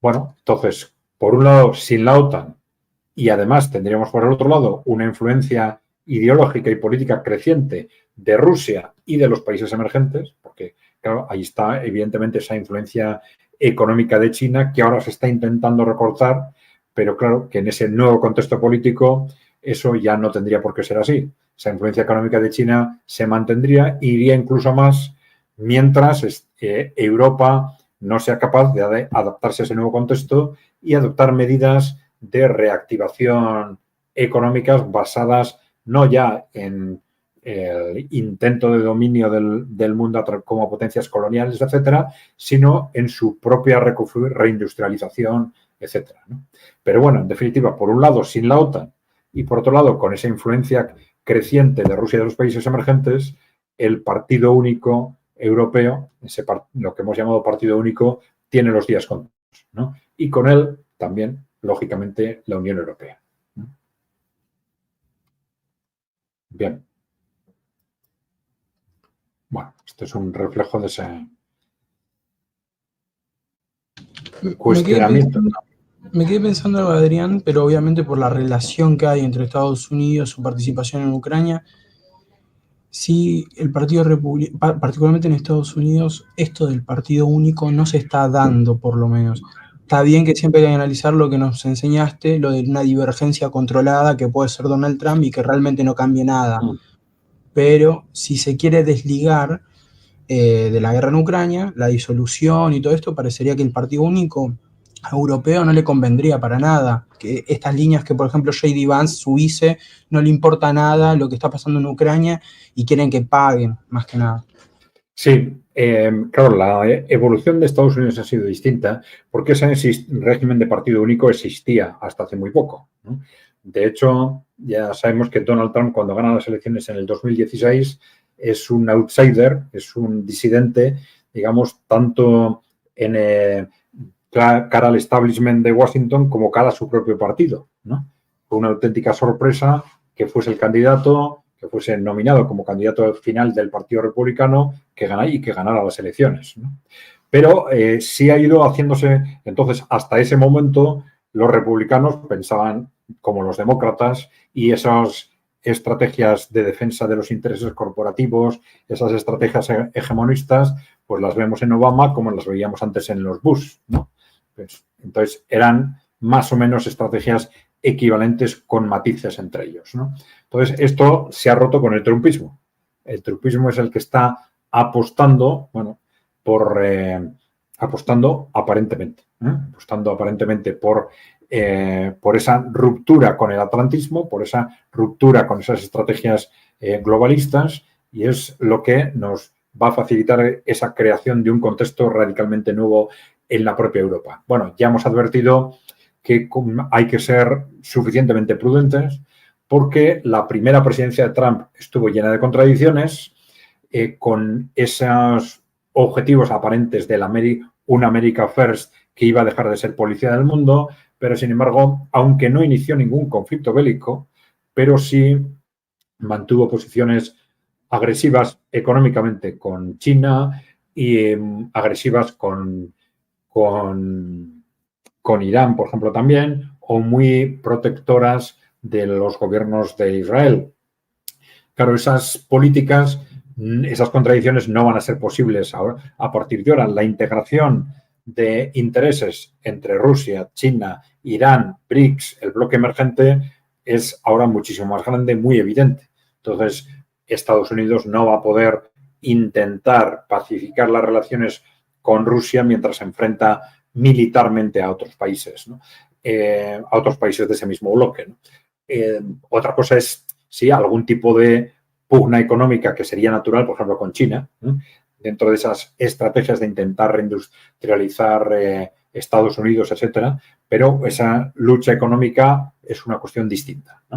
Bueno, entonces, por un lado, sin la OTAN, y además tendríamos por el otro lado una influencia ideológica y política creciente de Rusia y de los países emergentes, porque claro, ahí está evidentemente esa influencia económica de China que ahora se está intentando recortar, pero claro que en ese nuevo contexto político eso ya no tendría por qué ser así. Esa influencia económica de China se mantendría, iría incluso más mientras Europa no sea capaz de adaptarse a ese nuevo contexto y adoptar medidas de reactivación económicas basadas no ya en el intento de dominio del mundo como potencias coloniales, etcétera, sino en su propia reindustrialización, etcétera, ¿no? Pero bueno, en definitiva, por un lado, sin la OTAN y por otro lado, con esa influencia creciente de Rusia y de los países emergentes, el partido único europeo, lo que hemos llamado partido único, tiene los días contados, ¿no? Y con él también, lógicamente, la Unión Europea. Bien. Bueno, esto es un reflejo de ese Me quedé cuestionamiento. pensando, Adrián, pero obviamente por la relación que hay entre Estados Unidos, su participación en Ucrania, si el Partido Republicano, particularmente en Estados Unidos, esto del partido único no se está dando, por lo menos. Está bien que siempre hay que analizar lo que nos enseñaste, lo de una divergencia controlada que puede ser Donald Trump y que realmente no cambie nada. Pero si se quiere desligar de la guerra en Ucrania, la disolución y todo esto, parecería que el partido único europeo no le convendría para nada. Que estas líneas que, por ejemplo, J.D. Vance, su vice, no le importa nada lo que está pasando en Ucrania y quieren que paguen, más que nada. Sí, claro, la evolución de Estados Unidos ha sido distinta porque ese régimen de partido único existía hasta hace muy poco, ¿no? De hecho, ya sabemos que Donald Trump, cuando gana las elecciones en el 2016, es un outsider, es un disidente, digamos, tanto en cara al establishment de Washington como cara a su propio partido, ¿no? Fue una auténtica sorpresa que fuese el candidato, que fuese nominado como candidato final del Partido Republicano que ganara las elecciones, ¿no? Pero sí ha ido haciéndose, entonces hasta ese momento los republicanos pensaban como los demócratas y esas estrategias de defensa de los intereses corporativos, esas estrategias hegemonistas, pues las vemos en Obama como las veíamos antes en los Bush, ¿no? Pues, entonces eran más o menos estrategias equivalentes con matices entre ellos, ¿no? Entonces esto se ha roto con el trumpismo. El trumpismo es el que está apostando, bueno, apostando aparentemente por esa ruptura con el atlantismo, por esa ruptura con esas estrategias globalistas, y es lo que nos va a facilitar esa creación de un contexto radicalmente nuevo en la propia Europa. Bueno, ya hemos advertido que hay que ser suficientemente prudentes porque la primera presidencia de Trump estuvo llena de contradicciones, con esos objetivos aparentes de un America First que iba a dejar de ser policía del mundo, pero sin embargo, aunque no inició ningún conflicto bélico, pero sí mantuvo posiciones agresivas económicamente con China y agresivas con Irán, por ejemplo, también, o muy protectoras de los gobiernos de Israel. Claro, esas políticas, esas contradicciones no van a ser posibles ahora. A partir de ahora, la integración de intereses entre Rusia, China, Irán, BRICS, el bloque emergente, es ahora muchísimo más grande, muy evidente. Entonces, Estados Unidos no va a poder intentar pacificar las relaciones con Rusia mientras se enfrenta militarmente a otros países, ¿no? A otros países de ese mismo bloque, ¿no? Otra cosa es sí, algún tipo de pugna económica que sería natural, por ejemplo, con China, ¿no? Dentro de esas estrategias de intentar reindustrializar Estados Unidos, etcétera, pero esa lucha económica es una cuestión distinta, ¿no?